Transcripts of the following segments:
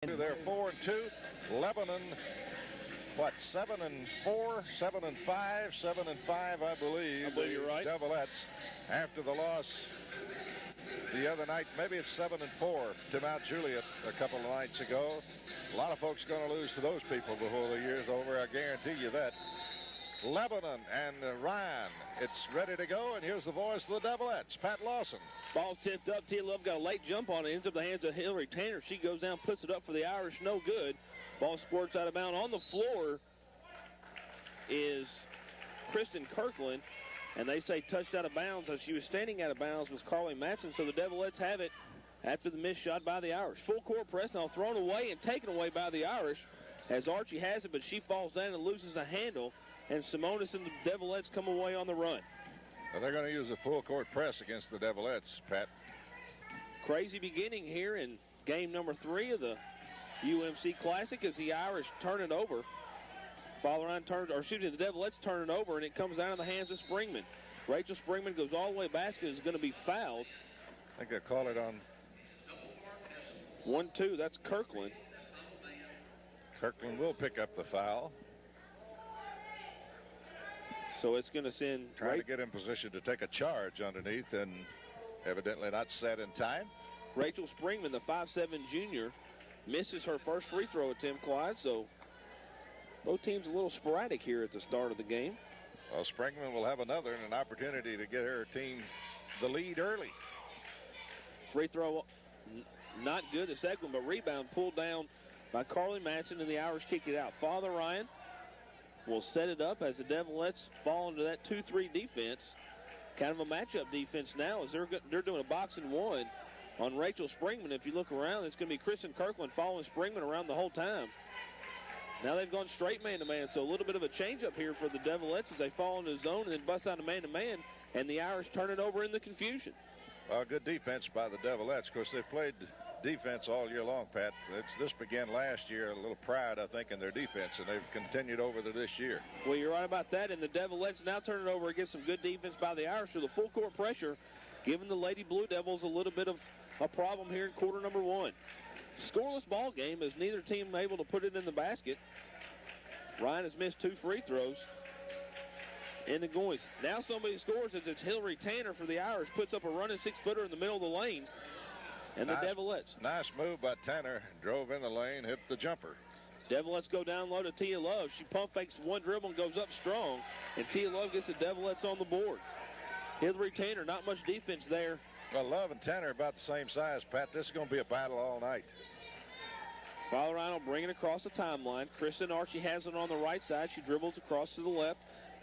They're 4-2. Lebanon, what, 7-4, 7-5, 7-5, I believe. You're right. Devilettes, after the loss the other night, maybe it's 7-4 to Mount Juliet a couple of nights ago. A lot of folks going to lose to those people before the year's over. I guarantee you that. Lebanon and Ryan, it's ready to go, and here's the voice of the Devilettes, Pat Lawson. Ball's tipped up. Tia Love got a late jump on it. Ends up in the hands of Hillary Tanner. She goes down, puts it up for the Irish. No good. Ball squirts out of bounds. On the floor is Kristen Kirkland, and they say touched out of bounds. As she was standing out of bounds was Carly Matson, so the Devilettes have it after the missed shot by the Irish. Full court press now thrown away and taken away by the Irish as Archie has it, but she falls down and loses the handle, and Simonis and the Devilettes come away on the run. Well, they're going to use a full court press against the Devilettes, Pat. Crazy beginning here in game number 3 of the UMC Classic as the Irish turn it over. FatherRyan the Devilettes turn it over, and it comes down in the hands of Springman. Rachel Springman goes all the way to the basket, is going to be fouled. I think they'll call it on 1-2. That's Kirkland. Kirkland will pick up the foul. So it's going to send... Trying to get in position to take a charge underneath, and evidently not set in time. Rachel Springman, the 5'7 junior, misses her first free throw attempt, Clyde, so both teams a little sporadic here at the start of the game. Well, Springman will have another and an opportunity to get her team the lead early. Free throw not good, the second, but rebound pulled down by Carly Matson, and the Irish kick it out. FatherRyan will set it up as the Devilettes fall into that 2-3 defense. Kind of a matchup defense now as they're doing a box and one on Rachel Springman. If you look around, it's going to be Kristen Kirkland following Springman around the whole time. Now they've gone straight man-to-man, so a little bit of a change-up here for the Devilettes as they fall into the zone and then bust out a man-to-man, and the Irish turn it over in the confusion. Well, good defense by the Devilettes. Of course, they've played defense all year long, Pat. This began last year, a little pride, I think, in their defense, and they've continued over to this year. Well, you're right about that, and the Devilettes now turn it over against some good defense by the Irish with a full court pressure, giving the Lady Blue Devils a little bit of a problem here in quarter number 1. Scoreless ball game as neither team able to put it in the basket. Ryan has missed 2 free throws in the goings. Now somebody scores as it's Hillary Tanner for the Irish, puts up a running 6-footer in the middle of the lane. And the Devilettes. Nice move by Tanner. Drove in the lane, hit the jumper. Devilettes go down low to Tia Love. She pump fakes one dribble and goes up strong. And Tia Love gets the Devilettes on the board. Hillary Tanner, not much defense there. Well, Love and Tanner are about the same size, Pat. This is going to be a battle all night. FatherRyan will bring it across the timeline. Kristen Archie has it on the right side. She dribbles across to the left.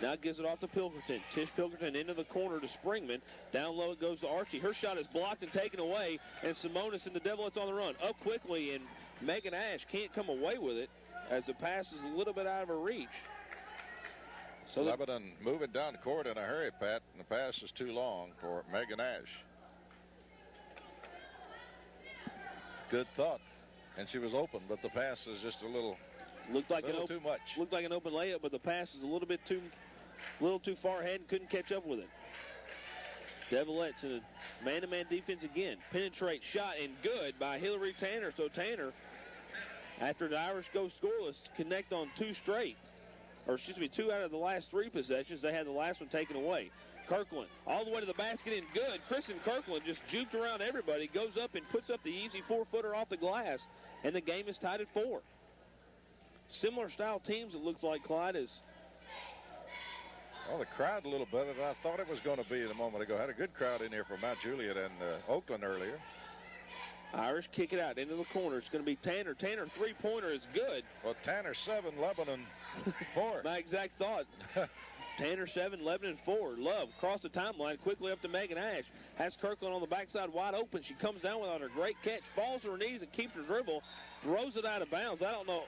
Now gives it off to Pilkerton. Tish Pilkerton into the corner to Springman. Down low it goes to Archie. Her shot is blocked and taken away, and Simonis and the Devilettes on the run. Up quickly, and Megan Ash can't come away with it as the pass is a little bit out of her reach. So Lebanon moving down the court in a hurry, Pat, and the pass is too long for Megan Ash. Good thought. And she was open, but the pass is just a little... Looked like too much. Looked like an open layup, but the pass is a little too far ahead and couldn't catch up with it. Devilettes in a man-to-man defense again. Penetrate shot and good by Hillary Tanner. So Tanner, after the Irish go scoreless, connect on 2 out of the last 3 possessions. They had the last one taken away. Kirkland all the way to the basket and good. Kristen Kirkland just juked around everybody, goes up and puts up the easy 4-footer off the glass, and the game is tied at 4. Similar style teams, it looks like, Clyde, is... Well, the crowd a little better than I thought it was going to be a moment ago. Had a good crowd in here for Mount Juliet and Oakland earlier. Irish kick it out into the corner. It's going to be Tanner. Tanner, 3-pointer is good. Well, Tanner 7, Lebanon 4. My exact thought. Tanner 7, Lebanon 4. Love across the timeline, quickly up to Megan Ash. Has Kirkland on the backside wide open. She comes down without her great catch, falls to her knees and keeps her dribble, throws it out of bounds. I don't know.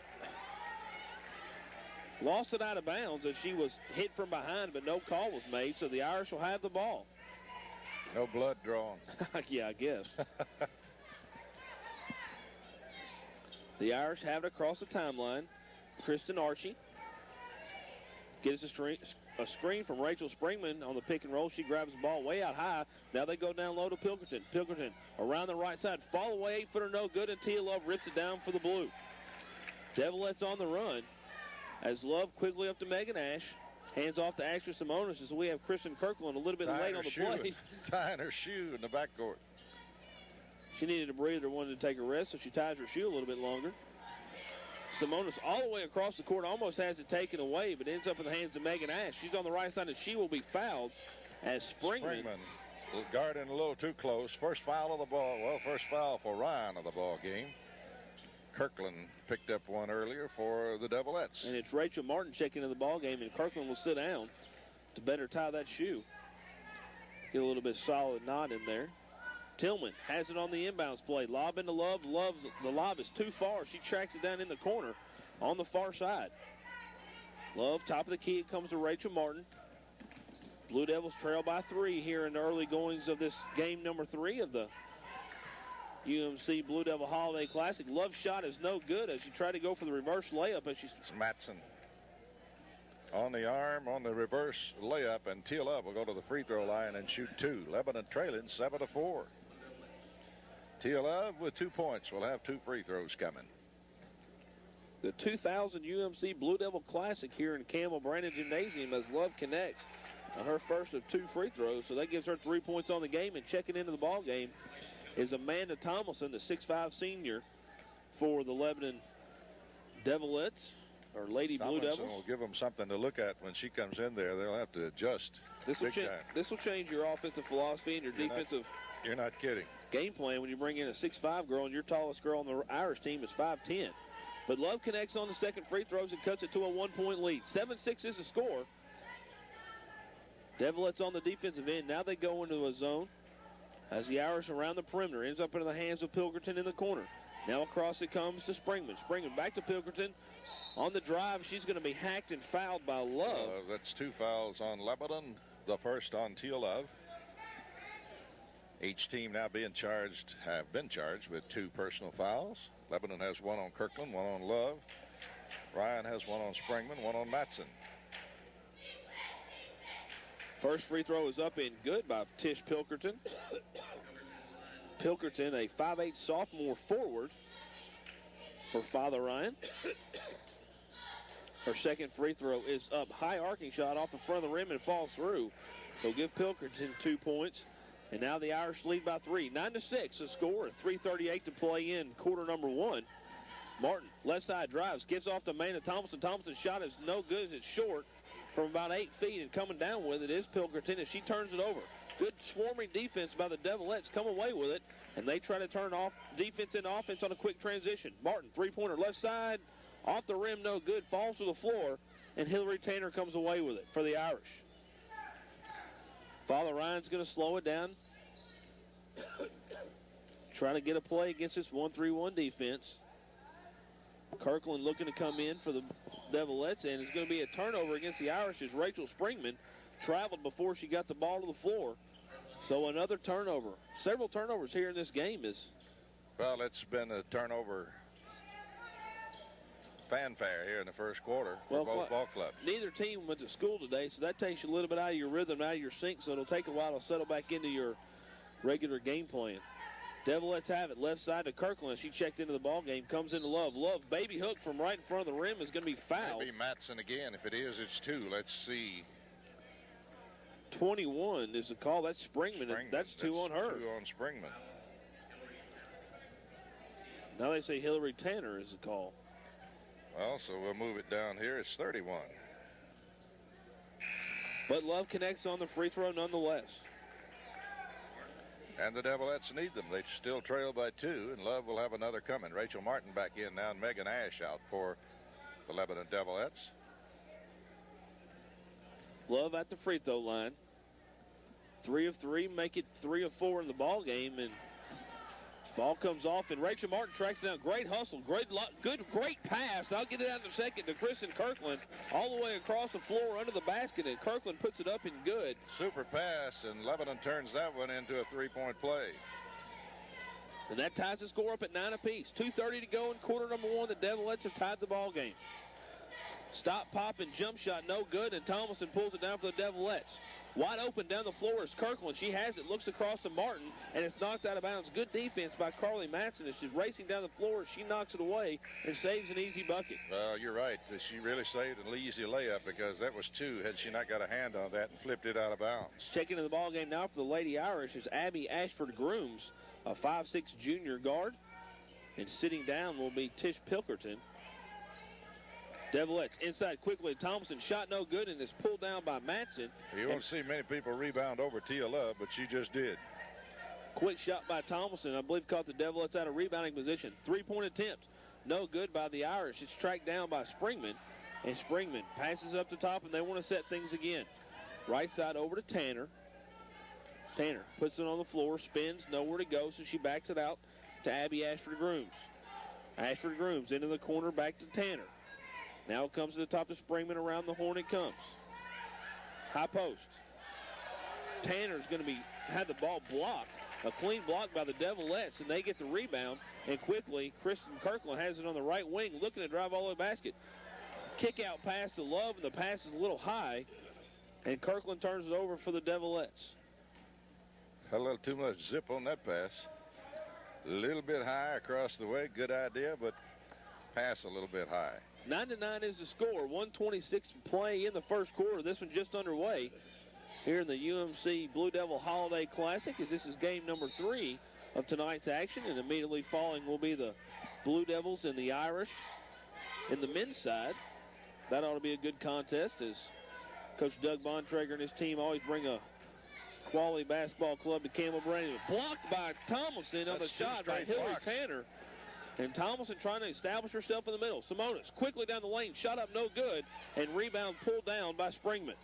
Lost it out of bounds as she was hit from behind, but no call was made, so the Irish will have the ball. No blood drawn. Yeah, I guess. The Irish have it across the timeline. Kristen Archie gets the a screen from Rachel Springman on the pick and roll. She grabs the ball way out high. Now they go down low to Pilkerton. Pilkerton around the right side. Fall away, 8-footer no good, and Tia Love rips it down for the blue. Devilettes on the run as Love quickly up to Megan Ash. Hands off to Asher Simonis as we have Kristen Kirkland a little bit late on the play. Tying her shoe in the backcourt. She needed a breather, wanted to take a rest, so she ties her shoe a little bit longer. Simonis all the way across the court, almost has it taken away, but ends up in the hands of Megan Ash. She's on the right side, and she will be fouled as Springman guarding a little too close. First foul of the ball. Well, first foul for Ryan of the ball game. Kirkland picked up one earlier for the Devilettes. And it's Rachel Martin checking in the ball game, and Kirkland will sit down to better tie that shoe. Get a little bit solid knot in there. Tillman has it on the inbounds play. Lob into Love. The lob is too far. She tracks it down in the corner on the far side. Love, top of the key. It comes to Rachel Martin. Blue Devils trail by 3 here in the early goings of this game number 3 of the UMC Blue Devil Holiday Classic. Love's shot is no good as she tried to go for the reverse layup. As she's Matson on the arm on the reverse layup, and Tia Love will go to the free throw line and shoot 2. Lebanon trailing 7-4. Tia Love with 2 points will have 2 free throws coming. The 2000 UMC Blue Devil Classic here in Campbell Brandon Gymnasium as Love connects on her first of 2 free throws, so that gives her 3 points on the game. And checking into the ball game is Amanda Tomlinson, the 6'5" senior for the Lebanon Devilettes, or Lady Blue Devils. Will give them something to look at when she comes in there. They'll have to adjust. This will change your offensive philosophy and your defensive. You're not kidding. Game plan when you bring in a 6'5" girl and your tallest girl on the Irish team is 5'10". But Love connects on the second free throws and cuts it to a 1-point lead. 7-6 is the score. Devilettes on the defensive end. Now they go into a zone as the Irish around the perimeter. Ends up into the hands of Pilkerton in the corner. Now across it comes to Springman. Springman back to Pilkerton. On the drive, she's going to be hacked and fouled by Love. That's 2 fouls on Lebanon. The first on Tia Love. Each team now have been charged with 2 personal fouls. Lebanon has 1 on Kirkland, 1 on Love. Ryan has 1 on Springman, 1 on Matson. First free throw is up and good by Tish Pilkerton. Pilkerton, a 5'8" sophomore forward for FatherRyan. Her second free throw is up. High arcing shot off the front of the rim and falls through. So give Pilkerton 2 points. And now the Irish lead by 3. 9-6 the score. 3:38 to play in quarter number 1. Martin, left side drives, gives off to Amanda Thompson. Thompson's shot is no good as it's short from about 8 feet, and coming down with it is Pilkerton as she turns it over. Good swarming defense by the Devilettes, come away with it, and they try to turn off defense into offense on a quick transition. Martin, three-pointer left side, off the rim, no good, falls to the floor, and Hillary Tanner comes away with it for the Irish. FatherRyan's going to slow it down. Try to get a play against this 1-3-1 defense. Kirkland looking to come in for the Devilettes, and it's going to be a turnover against the Irish as Rachel Springman traveled before she got the ball to the floor. So another turnover. Several turnovers here in this game is. Well, it's been a turnover fanfare here in the first quarter for both ball clubs. Neither team went to school today, so that takes you a little bit out of your rhythm, out of your sync, so it'll take a while to settle back into your regular game plan. Devilettes have it left side to Kirkland. She checked into the ball game, comes into Love. Love, baby hook from right in front of the rim is going to be fouled. Maybe Matson again. If it is, it's 2. Let's see. 21 is the call. That's Springman. That's 2 on her. 2 on Springman. Now they say Hillary Tanner is the call. Well, so we'll move it down here. It's 31. But Love connects on the free throw nonetheless. And the Devilettes need them. They still trail by 2, and Love will have another coming. Rachel Martin back in now, and Megan Ash out for the Lebanon Devilettes. Love at the free throw line. 3 of 3, make it 3 of 4 in the ball game, and ball comes off, and Rachel Martin tracks down. Great hustle, great pass. I'll get it out in a second to Kristen Kirkland, all the way across the floor under the basket, and Kirkland puts it up and good. Super pass, and Lebanon turns that one into a 3-point play. And that ties the score up at 9 apiece. 2:30 to go in quarter number 1. The Devilettes have tied the ball game. Stop, pop, and jump shot, no good, and Thomason pulls it down for the Devilettes. Wide open down the floor is Kirkland. She has it, looks across to Martin, and it's knocked out of bounds. Good defense by Carly Matson as she's racing down the floor. She knocks it away and saves an easy bucket. Well, you're right. She really saved an easy layup because that was two had she not got a hand on that and flipped it out of bounds. Checking into the ball game now for the Lady Irish is Abby Ashford-Grooms, a 5'6" junior guard. And sitting down will be Tish Pilkerton. Devilettes inside quickly. Thompson shot no good and is pulled down by Matson. You won't see many people rebound over Tia Love, but she just did. Quick shot by Thompson. I believe caught the Devilettes out of rebounding position. Three-point attempt. No good by the Irish. It's tracked down by Springman. And Springman passes up the top, and they want to set things again. Right side over to Tanner. Tanner puts it on the floor, spins, nowhere to go, so she backs it out to Abby Ashford-Grooms. Ashford-Grooms into the corner, back to Tanner. Now it comes to the top of Springman. Around the horn it comes. High post. Tanner's going to have the ball blocked. A clean block by the Devilettes, and they get the rebound. And quickly, Kristen Kirkland has it on the right wing, looking to drive all the way basket. Kick out pass to Love, and the pass is a little high. And Kirkland turns it over for the Devilettes. Had a little too much zip on that pass. A little bit high across the way. Good idea, but pass a little bit high. 9-9 is the score. 1:26 play in the first quarter. This one just underway here in the UMC Blue Devil Holiday Classic, as this is game number 3 of tonight's action. And immediately following will be the Blue Devils and the Irish in the men's side. That ought to be a good contest, as Coach Doug Bontrager and his team always bring a quality basketball club to Campbell Brandon. Blocked by Tomlinson on the shot by Hillary Tanner. And Tomlinson trying to establish herself in the middle. Simonis quickly down the lane, shot up no good, and rebound pulled down by Springman.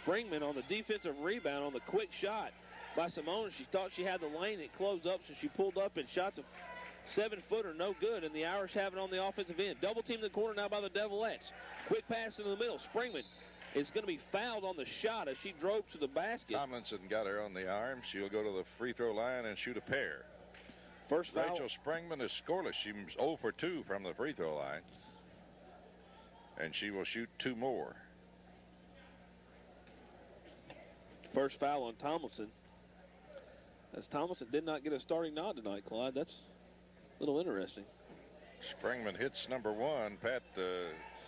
Springman on the defensive rebound on the quick shot by Simonis. She thought she had the lane. It closed up, so she pulled up and shot the 7-footer, no good, and the Irish have it on the offensive end. Double team in the corner now by the Devilettes. Quick pass in the middle. Springman is going to be fouled on the shot as she drove to the basket. Tomlinson got her on the arm. She'll go to the free throw line and shoot a pair. First foul. Rachel Springman is scoreless. She's 0 for 2 from the free throw line. And she will shoot 2 more. First foul on Tomlinson. As Tomlinson did not get a starting nod tonight, Clyde. That's a little interesting. Springman hits number 1. Pat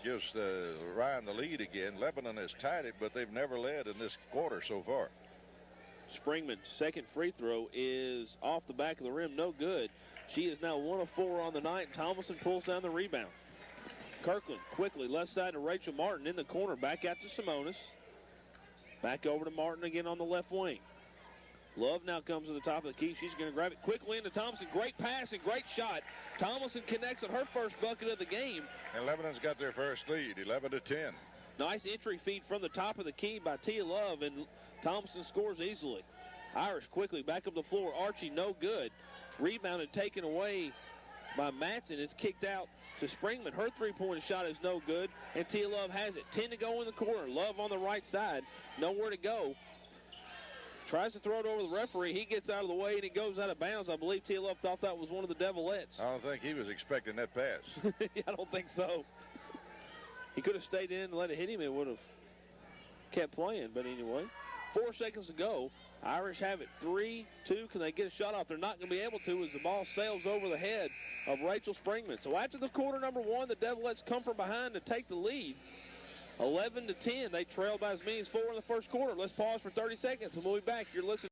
gives Ryan the lead again. Lebanon has tied it, but they've never led in this quarter so far. Springman's second free throw is off the back of the rim, no good. She is now 1 of 4 on the night, and Tomlinson pulls down the rebound. Kirkland quickly left side to Rachel Martin in the corner, back out to Simonis. Back over to Martin again on the left wing. Love now comes to the top of the key. She's going to grab it quickly into Thompson. Great pass and great shot. Tomlinson connects on her first bucket of the game. And Lebanon's got their first lead, 11-10. Nice entry feed from the top of the key by Tia Love, and Thompson scores easily. Irish quickly back up the floor. Archie, no good. Rebounded, taken away by Matson. It's kicked out to Springman. Her three-point shot is no good, and Tia Love has it. 10 to go in the corner. Love on the right side. Nowhere to go. Tries to throw it over the referee. He gets out of the way, and it goes out of bounds. I believe Tia Love thought that was one of the Devilettes. I don't think he was expecting that pass. I don't think so. He could have stayed in and let it hit him. It would have kept playing, but anyway. 4 seconds to go. Irish have it 3-2. Can they get a shot off? They're not going to be able to as the ball sails over the head of Rachel Springman. So after the quarter number 1, the Devilettes come from behind to take the lead. 11-10. They trailed by as many as 4 in the first quarter. Let's pause for 30 seconds, and we'll be back. You're listening